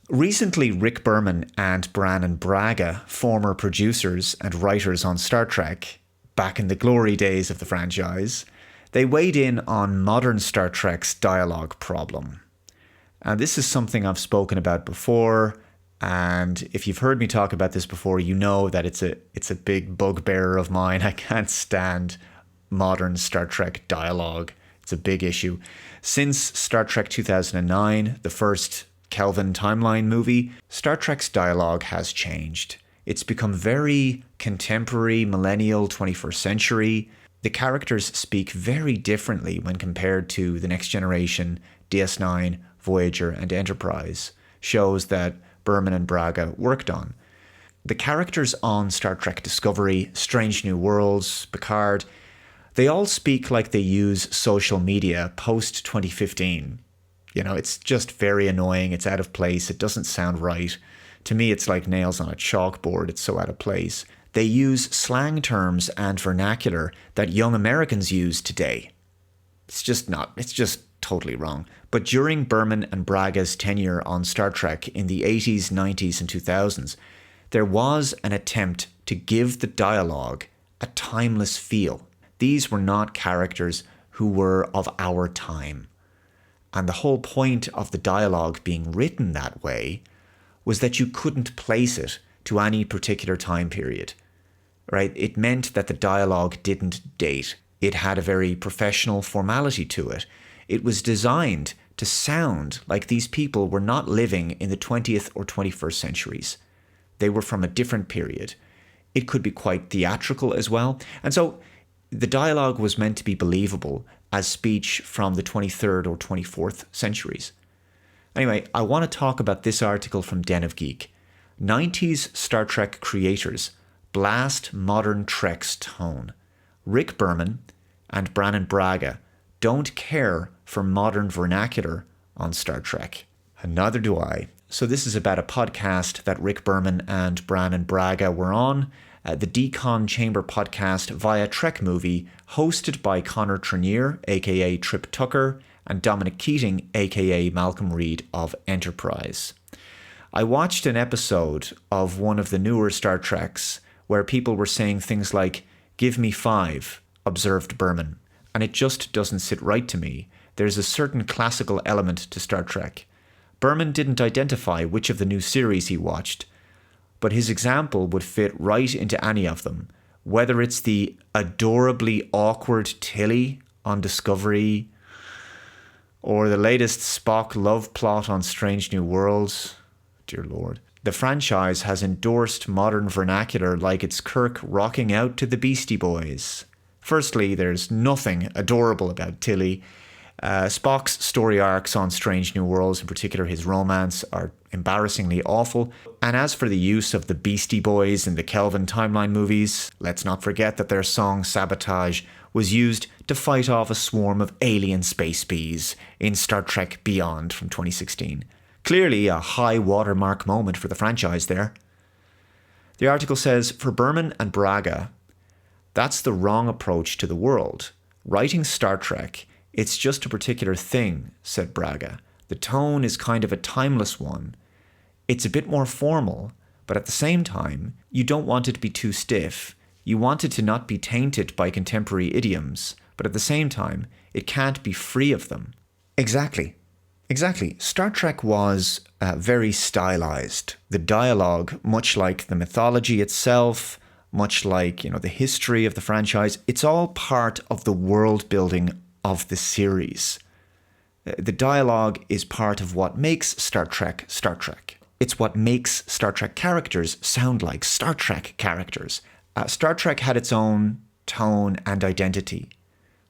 Recently, Rick Berman and Brannon Braga, former producers and writers on Star Trek, back in the glory days of the franchise, they weighed in on modern Star Trek's dialogue problem. And this is something I've spoken about before, and if you've heard me talk about this before, you know that it's a big bugbear of mine. I can't stand modern Star Trek dialogue. It's a big issue. Since Star Trek 2009, the first Kelvin timeline movie, Star Trek's dialogue has changed. It's become very contemporary, millennial, 21st century. The characters speak very differently when compared to The Next Generation, DS9, Voyager, and Enterprise, shows that Berman and Braga worked on. The characters on Star Trek Discovery, Strange New Worlds, Picard, they all speak like they use social media post-2015. You know, it's just very annoying. It's out of place. It doesn't sound right. To me, it's like nails on a chalkboard. It's so out of place. They use slang terms and vernacular that young Americans use today. It's just totally wrong. But during Berman and Braga's tenure on Star Trek in the 80s, 90s, and 2000s, there was an attempt to give the dialogue a timeless feel. These were not characters who were of our time. And the whole point of the dialogue being written that way was that you couldn't place it to any particular time period, right? It meant that the dialogue didn't date. It had a very professional formality to it. It was designed to sound like these people were not living in the 20th or 21st centuries. They were from a different period. It could be quite theatrical as well. And so the dialogue was meant to be believable as speech from the 23rd or 24th centuries. Anyway, I want to talk about this article from Den of Geek. 90s Star Trek creators blast modern Trek's tone. Rick Berman and Brannon Braga don't care for modern vernacular on Star Trek. And neither do I. So this is about a podcast that Rick Berman and Brannon Braga were on, the Decon Chamber podcast via Trek Movie, hosted by Connor Trenier, aka Trip Tucker, and Dominic Keating, aka Malcolm Reed of Enterprise. I watched an episode of one of the newer Star Treks where people were saying things like, "Give me 5, observed Berman," and it just doesn't sit right to me. There's a certain classical element to Star Trek. Berman didn't identify which of the new series he watched, but his example would fit right into any of them, whether it's the adorably awkward Tilly on Discovery, or the latest Spock love plot on Strange New Worlds. Dear Lord. The franchise has endorsed modern vernacular like it's Kirk rocking out to the Beastie Boys. Firstly, there's nothing adorable about Tilly. Spock's story arcs on Strange New Worlds, in particular his romance, are embarrassingly awful. And as for the use of the Beastie Boys in the Kelvin timeline movies, let's not forget that their song Sabotage was used to fight off a swarm of alien space bees in Star Trek Beyond from 2016. Clearly a high watermark moment for the franchise there. The article says, for Berman and Braga, that's the wrong approach to the world. Writing Star Trek, it's just a particular thing, said Braga. The tone is kind of a timeless one. It's a bit more formal, but at the same time, you don't want it to be too stiff. You want it to not be tainted by contemporary idioms, but at the same time, it can't be free of them. Exactly. Star Trek was very stylized. The dialogue, much like the mythology itself, much like, the history of the franchise, it's all part of the world building of the series. The dialogue is part of what makes Star Trek Star Trek. It's what makes Star Trek characters sound like Star Trek characters. Star Trek had its own tone and identity,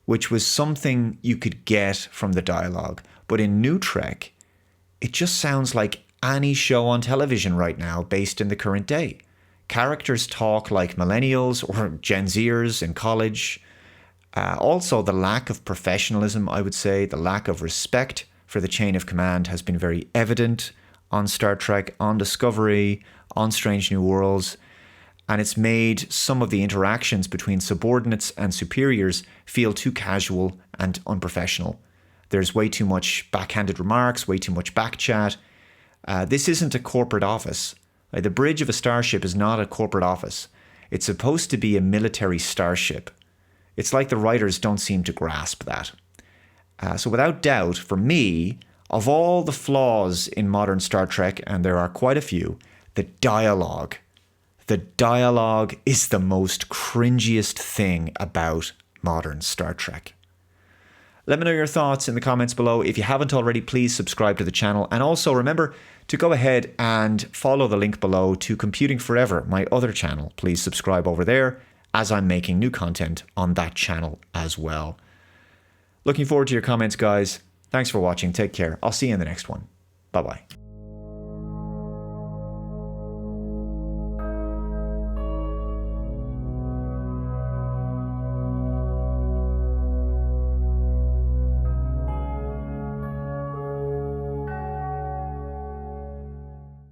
which was something you could get from the dialogue. But in New Trek, it just sounds like any show on television right now based in the current day. Characters talk like millennials or Gen Zers in college. Also, the lack of professionalism, I would say, the lack of respect for the chain of command has been very evident on Star Trek, on Discovery, on Strange New Worlds, and it's made some of the interactions between subordinates and superiors feel too casual and unprofessional. There's way too much backhanded remarks, way too much backchat. This isn't a corporate office. The bridge of a starship is not a corporate office. It's supposed to be a military starship. It's like the writers don't seem to grasp that. So without doubt, for me, of all the flaws in modern Star Trek, and there are quite a few, the dialogue is the most cringiest thing about modern Star Trek. Let me know your thoughts in the comments below. If you haven't already, please subscribe to the channel. And also remember to go ahead and follow the link below to Computing Forever, my other channel. Please subscribe over there as I'm making new content on that channel as well. Looking forward to your comments, guys. Thanks for watching. Take care. I'll see you in the next one. Bye-bye.